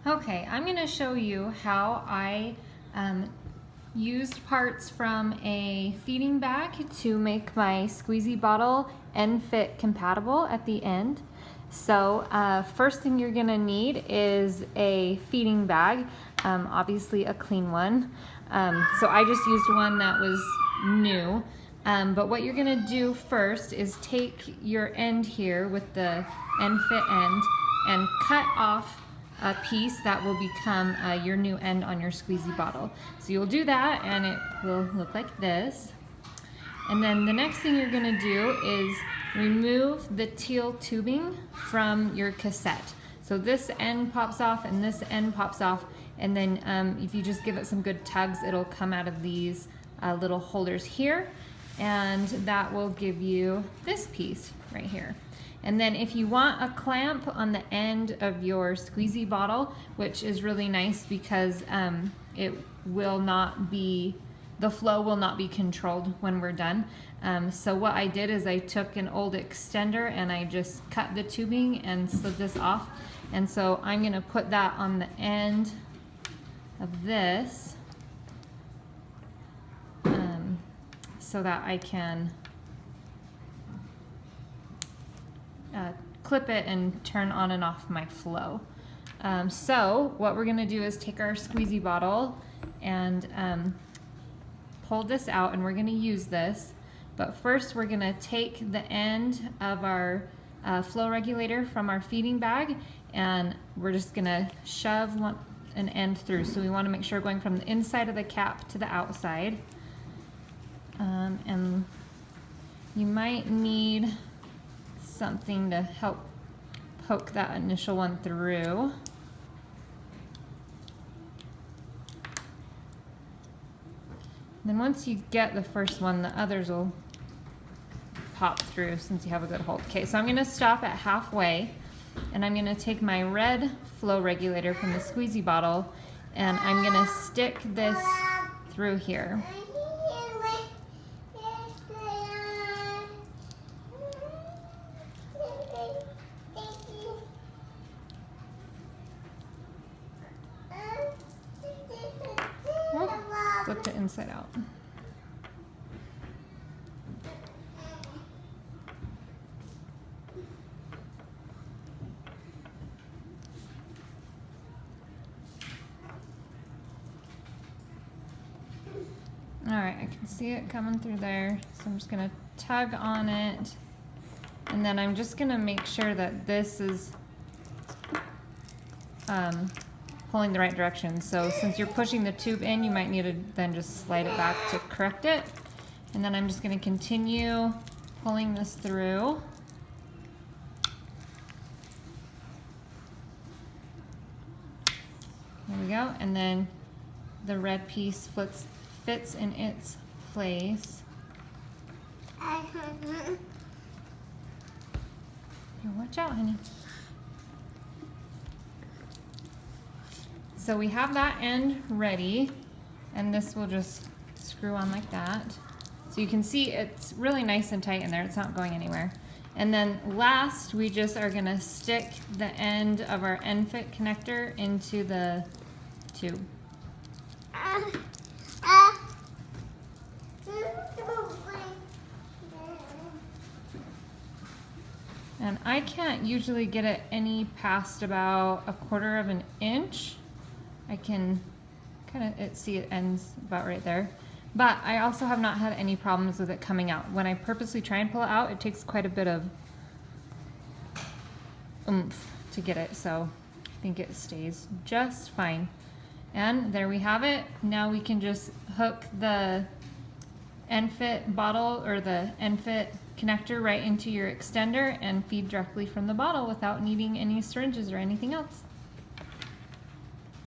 Okay, I'm going to show you how I used parts from a feeding bag to make my squeezy bottle Enfit compatible at the end. So first thing you're going to need is a feeding bag, obviously a clean one. So I just used one that was new. But what you're going to do first is take your end here with the Enfit end and cut off a piece that will become your new end on your squeezy bottle. So you'll do that and it will look like this. And then the next thing you're gonna do is remove the teal tubing from your cassette. So this end pops off and this end pops off, and then if you just give it some good tugs, it'll come out of these little holders here, and that will give you this piece right here. And then if you want a clamp on the end of your squeezy bottle, which is really nice because it will not be, the flow will not be controlled when we're done. So what I did is I took an old extender and I just cut the tubing and slid this off. And so I'm gonna put that on the end of this so that I can clip it and turn on and off my flow. So what we're gonna do is take our squeezy bottle and pull this out, and we're gonna use this. But first we're gonna take the end of our flow regulator from our feeding bag, and we're just gonna shove an end through. So we wanna make sure we're going from the inside of the cap to the outside. And you might need something to help poke that initial one through. Then once you get the first one, the others will pop through since you have a good hold. Okay, so I'm gonna stop at halfway, and I'm gonna take my red flow regulator from the squeezy bottle, and I'm gonna stick this through here. Flip it inside out. All right, I can see it coming through there, so I'm just gonna tug on it, and then I'm just gonna make sure that this is pulling the right direction. So since you're pushing the tube in, you might need to then just slide it back to correct it. And then I'm just going to continue pulling this through. There we go. And then the red piece fits in its place. Here, watch out, honey. So we have that end ready, and this will just screw on like that. So you can see it's really nice and tight in there, it's not going anywhere. And then last, we just are gonna stick the end of our Enfit connector into the tube. And I can't usually get it any past about 1/4 of an inch. I can kind of see it ends about right there. But I also have not had any problems with it coming out. When I purposely try and pull it out, it takes quite a bit of oomph to get it, so I think it stays just fine. And there we have it. Now we can just hook the Enfit bottle or the Enfit connector right into your extender and feed directly from the bottle without needing any syringes or anything else.